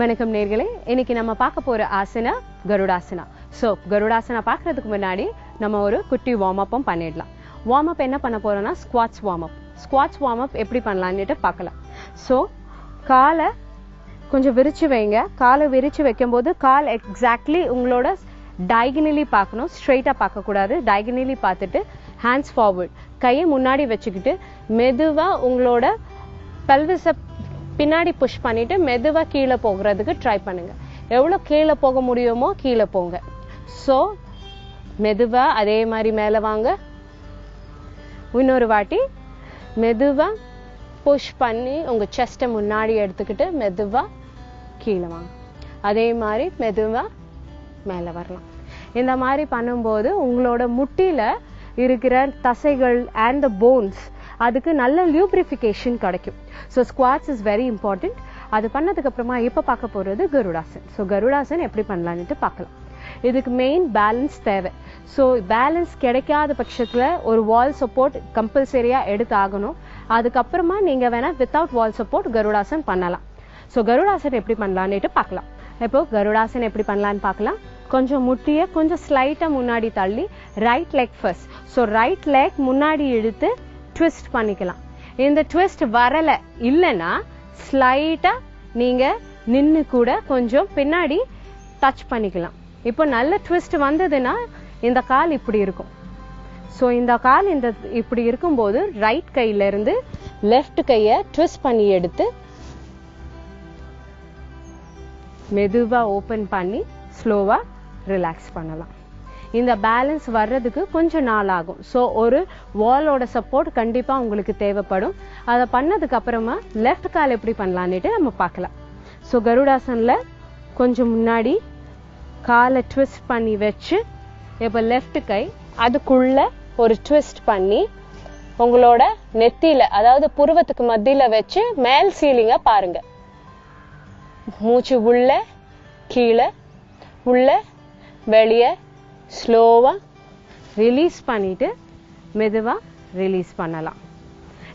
வணக்கம் நேர்களே, இன்னைக்கு நம்ம பார்க்க போற ஆசனா கருடாசனா. ஸோ கருடாசனா பார்க்கறதுக்கு முன்னாடி நம்ம ஒரு குட்டி வார்ம் அப்பும் பண்ணிடலாம். வார்ம் அப் என்ன பண்ண போறோம்னா squads warm up. Squads warm up எப்படி பண்ணலான்னுட்டு பார்க்கலாம். ஸோ காலை கொஞ்சம் விரிச்சு வைங்க. காலை விரிச்சு வைக்கும்போது கால் எக்ஸாக்ட்லி உங்களோட டயகனலி பார்க்கணும், ஸ்ட்ரெயிட்டாக பார்க்கக்கூடாது. டயகனலி பார்த்துட்டு ஹேண்ட்ஸ் ஃபார்வர்ட், கையை முன்னாடி வச்சுக்கிட்டு மெதுவாக உங்களோட பெல்விஸை பின்னாடி புஷ் பண்ணிட்டு மெதுவா கீழே போகிறதுக்கு ட்ரை பண்ணுங்க. எவ்வளோ கீழே போக முடியுமோ கீழே போங்க. ஸோ மெதுவா அதே மாதிரி மேலே வாங்க. இன்னொரு வாட்டி மெதுவா புஷ் பண்ணி உங்க செஸ்ட்டை முன்னாடி எடுத்துக்கிட்டு மெதுவா கீழே வாங்க. அதே மாதிரி மெதுவா மேலே வரலாம். இந்த மாதிரி பண்ணும்போது உங்களோட முட்டியில இருக்கிற தசைகள் அண்ட் த போன்ஸ் அதுக்கு நல்ல லியூப்ரிஃபிகேஷன் கிடைக்கும். So squads is very important. அது பண்ணதுக்கு அப்புறமா இப்போ பார்க்க போறது கருடாசன். ஸோ கருடாசன் எப்படி பண்ணலான்ட்டு பார்க்கலாம். இதுக்கு மெயின் பேலன்ஸ் தேவை. ஸோ பேலன்ஸ் கிடைக்காத பட்சத்தில் ஒரு வால் சப்போர்ட் கம்பல்சரியா எடுத்து ஆகணும். அதுக்கப்புறமா நீங்க வேணா வித்தவுட் வால் சப்போர்ட் கருடாசன் பண்ணலாம். ஸோ கருடாசன் எப்படி பண்ணலான்ட்டு பார்க்கலாம். இப்போ கருடாசன் எப்படி பண்ணலான்னு பார்க்கலாம். கொஞ்சம் முட்டிய கொஞ்சம் ஸ்லைட்டா முன்னாடி தள்ளி right leg first. So right leg முன்னாடி இழுத்து ட்விஸ்ட் பண்ணிக்கலாம். இந்த ட்விஸ்ட் வரல இல்லைன்னா ஸ்லைட்டா நீங்க நின்று கூட கொஞ்சம் பின்னாடி டச் பண்ணிக்கலாம். இப்போ நல்ல ட்விஸ்ட் வந்ததுன்னா இந்த கால் இப்படி இருக்கும். ஸோ இந்த கால் இப்படி இருக்கும்போது ரைட் கையில இருந்து லெஃப்ட் கையை ட்விஸ்ட் பண்ணி எடுத்து மெதுவா ஓபன் பண்ணி ஸ்லோவா ரிலாக்ஸ் பண்ணலாம். இந்த பேலன்ஸ் வர்றதுக்கு கொஞ்சம் நாள் ஆகும். ஸோ ஒரு வாலோட சப்போர்ட் கண்டிப்பா உங்களுக்கு தேவைப்படும். அதை பண்ணதுக்கு அப்புறமா லெஃப்ட் கால் எப்படி பண்ணலான்னுட்டு நம்ம பார்க்கலாம். ஸோ கருடாசன்ல கொஞ்சம் முன்னாடி காலை ட்விஸ்ட் பண்ணி வச்சு இப்போ லெஃப்ட் கை அதுக்குள்ள ஒரு ட்விஸ்ட் பண்ணி உங்களோட நெத்தியில அதாவது புருவத்துக்கு மத்தியில வச்சு மேல் சீலிங்க பாருங்க. மூச்சு உள்ள கீழே உள்ள வெளியே ஸ்லோவா ரிலீஸ் பண்ணிட்டு மெதுவா ரிலீஸ் பண்ணலாம்.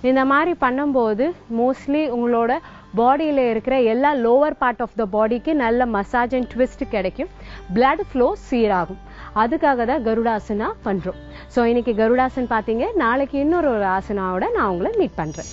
இந்த மாதிரி பண்ணும்போது மோஸ்ட்லி உங்களோட பாடியில இருக்கிற எல்லா லோவர் பார்ட் ஆஃப் த பாடிக்கு நல்ல மசாஜ் அண்ட் ட்விஸ்ட் கிடைக்கும். பிளட் ஃப்ளோ சீராகும். அதுக்காக தான் கருடாசனா பண்றோம். ஸோ இன்னைக்கு கருடாசன் பார்த்தீங்க. நாளைக்கு இன்னொரு ஆசனாவோட நான் உங்களை மீட் பண்றேன்.